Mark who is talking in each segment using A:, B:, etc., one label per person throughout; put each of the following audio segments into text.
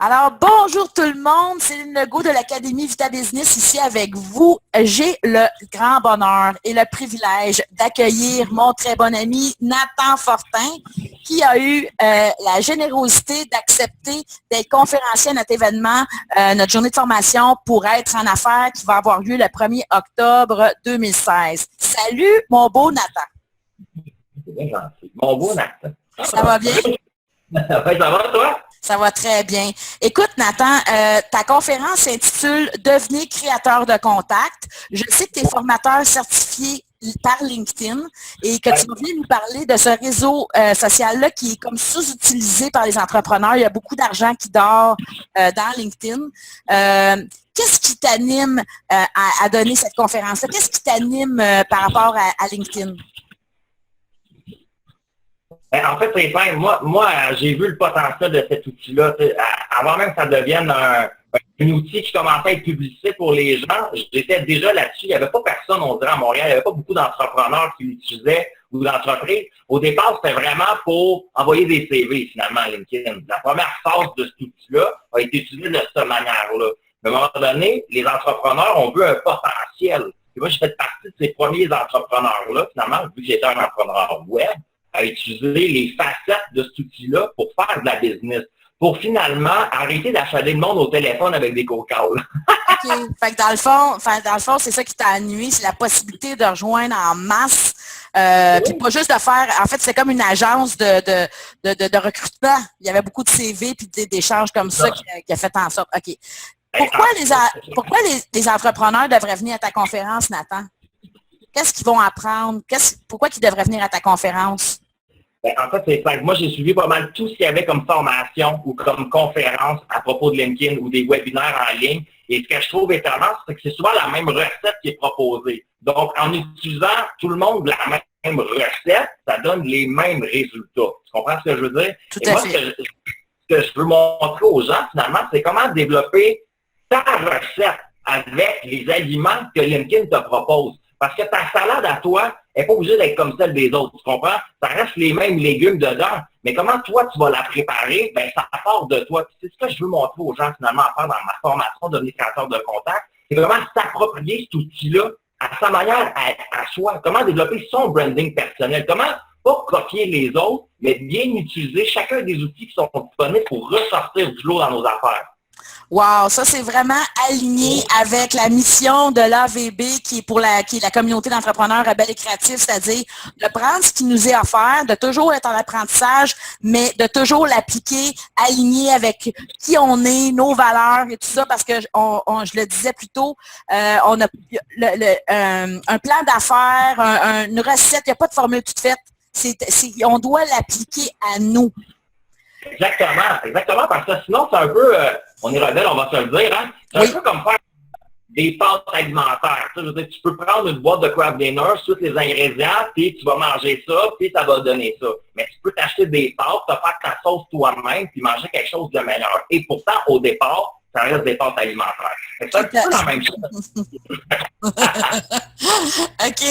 A: Alors, bonjour tout le monde, Céline Legault de l'Académie Vita Business ici avec vous. J'ai le grand bonheur et le privilège d'accueillir mon très bon ami Nathan Fortin qui a eu la générosité d'accepter d'être conférencier à notre événement, notre journée de formation pour être en affaires qui va avoir lieu le 1er octobre 2016. Salut, mon beau Nathan.
B: C'est bien gentil. Mon beau Nathan.
A: Ça va bien?
B: Ça va, toi?
A: Ça va très bien. Écoute, Nathan, ta conférence s'intitule « Devenez créateur de contact ». Je sais que tu es formateur certifié par LinkedIn et que tu vas venir nous parler de ce réseau social-là qui est comme sous-utilisé par les entrepreneurs. Il y a beaucoup d'argent qui dort dans LinkedIn. Qu'est-ce qui t'anime à donner cette conférence-là? Qu'est-ce qui t'anime par rapport à LinkedIn?
B: En fait, c'est simple. Moi, j'ai vu le potentiel de cet outil-là. Avant même que ça devienne un outil qui commençait à être publicité pour les gens, j'étais déjà là-dessus. Il n'y avait pas personne, on dirait, à Montréal. Il n'y avait pas beaucoup d'entrepreneurs qui l'utilisaient ou d'entreprises. Au départ, c'était vraiment pour envoyer des CV, finalement, à LinkedIn. La première phase de cet outil-là a été utilisée de cette manière-là. Mais à un moment donné, les entrepreneurs ont vu un potentiel. Et moi, j'ai fait partie de ces premiers entrepreneurs-là, finalement, vu que j'étais un entrepreneur web, à utiliser les facettes de cet outil-là pour faire de la business, pour finalement arrêter d'achaler le monde au téléphone avec des cold-calls.
A: OK. Fait que dans le fond, c'est ça qui t'a ennuyé, c'est la possibilité de rejoindre en masse, puis pas juste de faire, en fait, c'est comme une agence de recrutement. Il y avait beaucoup de CV puis d'échanges comme ça qui a fait en sorte. OK. Pourquoi les entrepreneurs devraient venir à ta conférence, Nathan? Qu'est-ce qu'ils vont apprendre? Pourquoi ils devraient venir à ta conférence?
B: En fait, c'est simple. Moi, j'ai suivi pas mal tout ce qu'il y avait comme formation ou comme conférence à propos de LinkedIn ou des webinaires en ligne. Et ce que je trouve étonnant, c'est que c'est souvent la même recette qui est proposée. Donc, en utilisant tout le monde la même recette, ça donne les mêmes résultats. Tu comprends ce que je veux dire?
A: Tout
B: Et
A: à
B: moi,
A: fait.
B: ce que je veux montrer aux gens, finalement, c'est comment développer ta recette avec les aliments que LinkedIn te propose. Parce que ta salade à toi n'est pas obligée d'être comme celle des autres, tu comprends? Ça reste les mêmes légumes dedans, mais comment toi tu vas la préparer, ben ça part de toi. C'est ce que je veux montrer aux gens finalement à faire dans ma formation de créateur de contact, c'est comment s'approprier cet outil-là à sa manière, à soi, comment développer son branding personnel, comment pas copier les autres, mais bien utiliser chacun des outils qui sont disponibles pour ressortir du lot dans nos affaires.
A: Wow, ça c'est vraiment aligné avec la mission de l'AVB qui est la communauté d'entrepreneurs rebelles et créatifs, c'est-à-dire de prendre ce qui nous est offert, de toujours être en apprentissage, mais de toujours l'appliquer aligné avec qui on est, nos valeurs et tout ça, parce que je le disais plus tôt, on a un plan d'affaires, une recette, il n'y a pas de formule toute faite. On doit l'appliquer à nous.
B: Exactement, parce que sinon, c'est un peu, on est rebelle, on va se le dire, hein? C'est un peu comme faire des pâtes alimentaires. Tu sais, je veux dire, tu peux prendre une boîte de Kraft Dinner, tous les ingrédients, puis tu vas manger ça, puis ça va donner ça. Mais tu peux t'acheter des pâtes, te faire ta sauce toi-même, puis manger quelque chose de meilleur. Et pourtant, au départ, ça reste des pâtes alimentaires. C'est un peu la même chose.
A: OK.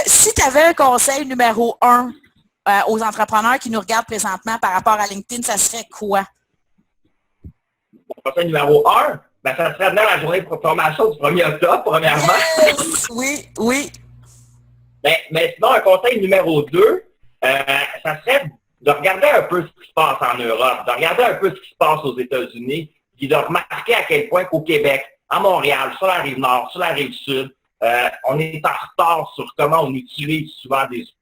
A: Si tu avais un conseil numéro 1 aux entrepreneurs qui nous regardent présentement par rapport à LinkedIn, ça serait quoi?
B: Conseil numéro 1, ben, ça serait venir à la journée de formation du 1er octobre, premièrement.
A: Yes! Oui.
B: Mais sinon, un conseil numéro 2, ça serait de regarder un peu ce qui se passe en Europe, de regarder un peu ce qui se passe aux États-Unis, puis de remarquer à quel point qu'au Québec, à Montréal, sur la rive nord, sur la rive sud, on est en retard sur comment on utilise souvent des outils.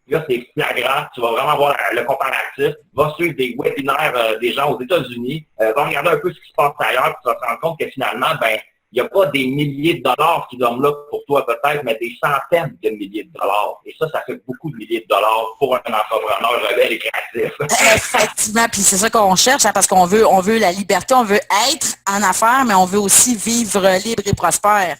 B: Là, c'est flagrant. Tu vas vraiment voir le comparatif. Va suivre des webinaires des gens aux États-Unis. Va regarder un peu ce qui se passe ailleurs. Tu vas te rendre compte que finalement, ben, il n'y a pas des milliers de dollars qui dorment là pour toi peut-être, mais des centaines de milliers de dollars. Et ça fait beaucoup de milliers de dollars pour un entrepreneur rebelle et créatif.
A: Effectivement, puis c'est ça qu'on cherche, hein, parce qu'on veut la liberté, on veut être en affaires, mais on veut aussi vivre libre et prospère.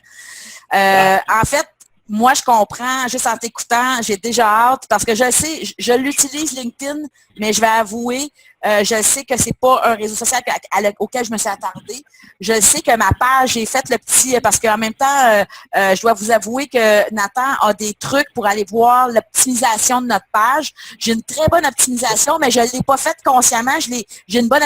A: En fait, moi, je comprends, juste en t'écoutant, j'ai déjà hâte, parce que je sais, je l'utilise LinkedIn, mais je vais avouer, Je sais que c'est pas un réseau social auquel je me suis attardée. Je sais que ma page, j'ai fait le petit, parce qu'en même temps, je dois vous avouer que Nathan a des trucs pour aller voir l'optimisation de notre page. J'ai une très bonne optimisation, mais je ne l'ai pas faite consciemment. J'ai une bonne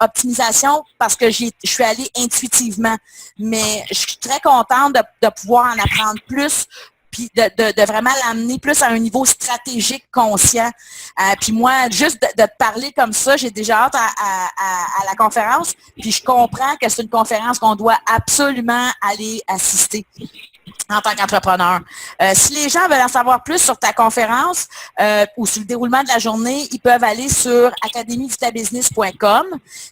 A: optimisation parce que je suis allée intuitivement. Mais je suis très contente de pouvoir en apprendre plus, puis de vraiment l'amener plus à un niveau stratégique conscient. Puis moi, juste de te parler comme ça, j'ai déjà hâte à la conférence, puis je comprends que c'est une conférence qu'on doit absolument aller assister en tant qu'entrepreneur. Si les gens veulent en savoir plus sur ta conférence ou sur le déroulement de la journée, ils peuvent aller sur academyvitabusiness.com.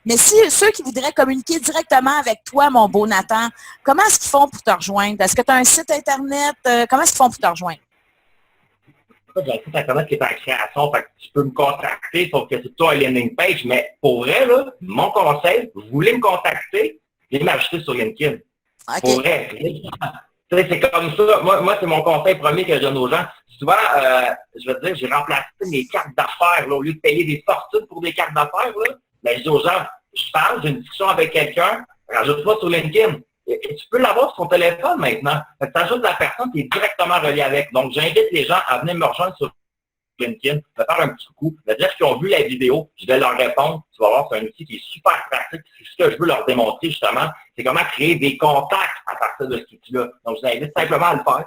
A: Mais si ceux qui voudraient communiquer directement avec toi, mon beau Nathan, comment est-ce qu'ils font pour te rejoindre? Est-ce que tu as un site Internet? Comment est-ce qu'ils font pour te rejoindre?
B: J'ai un site Internet qui est en création, fait que tu peux me contacter, sauf que c'est toi un landing page, mais pour vrai, là, mon conseil, vous voulez me contacter, venez m'ajouter sur LinkedIn. Okay. Pour vrai. C'est comme ça. Moi, c'est mon conseil premier que je donne aux gens. Souvent, je veux dire, j'ai remplacé mes cartes d'affaires. Au lieu de payer des fortunes pour des cartes d'affaires, ben, je dis aux gens, je parle, j'ai une discussion avec quelqu'un, rajoute-moi sur LinkedIn. Et tu peux l'avoir sur ton téléphone maintenant. Tu ajoutes la personne qui est directement reliée avec. Donc, j'invite les gens à venir me rejoindre sur LinkedIn, de faire un petit coup, de dire qu'ils ont vu la vidéo, je vais leur répondre. Tu vas voir, c'est un outil qui est super pratique. Ce que je veux leur démontrer, justement, c'est comment créer des contacts à partir de cet outil-là. Donc, je vous invite simplement à le faire.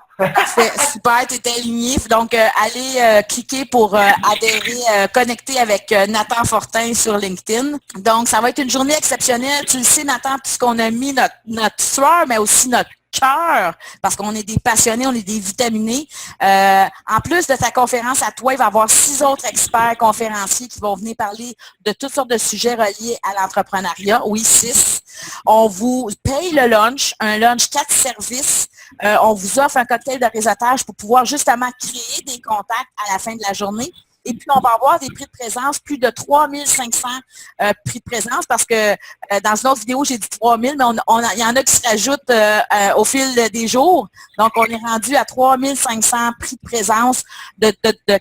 A: Super, tu es aligné. Donc, allez cliquer pour adhérer, connecter avec Nathan Fortin sur LinkedIn. Donc, ça va être une journée exceptionnelle. Tu le sais, Nathan, puisqu'on a mis notre sueur, mais aussi notre cœur, parce qu'on est des passionnés, on est des vitaminés. En plus de ta conférence à toi, il va y avoir 6 autres experts conférenciers qui vont venir parler de toutes sortes de sujets reliés à l'entrepreneuriat. Oui, 6. On vous paye le lunch, un lunch 4 services. On vous offre un cocktail de réseautage pour pouvoir justement créer des contacts à la fin de la journée. Et puis, on va avoir des prix de présence, plus de 3500 prix de présence, parce que dans une autre vidéo, j'ai dit 3000, mais il y en a qui se rajoutent au fil des jours. Donc, on est rendu à 3500 prix de présence de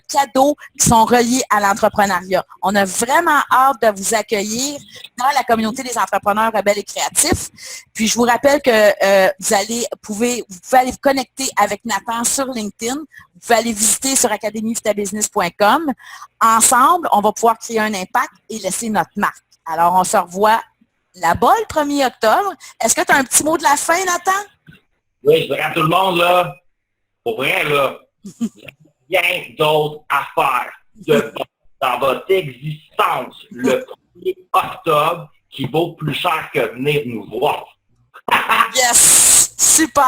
A: cadeaux qui sont reliés à l'entrepreneuriat. On a vraiment hâte de vous accueillir dans la communauté des entrepreneurs rebelles et créatifs. Puis, je vous rappelle que vous pouvez aller vous connecter avec Nathan sur LinkedIn. Vous pouvez aller visiter sur academyvitabusiness.com. Ensemble, on va pouvoir créer un impact et laisser notre marque. Alors, on se revoit là-bas le 1er octobre. Est-ce que tu as un petit mot de la fin, Nathan?
B: Oui, je dirais à tout le monde, là, pour vrai, là, il y a rien d'autre à faire dans votre existence le 1er octobre qui vaut plus cher que venir nous voir.
A: Yes! Super!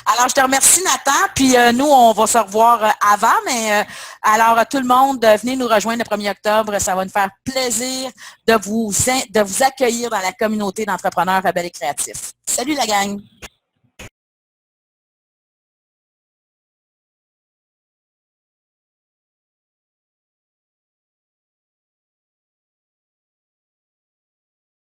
A: Alors, je te remercie, Nathan. Puis nous, on va se revoir avant, mais alors, tout le monde, venez nous rejoindre le 1er octobre. Ça va nous faire plaisir de vous accueillir dans la communauté d'entrepreneurs rebelles et créatifs. Salut la gang!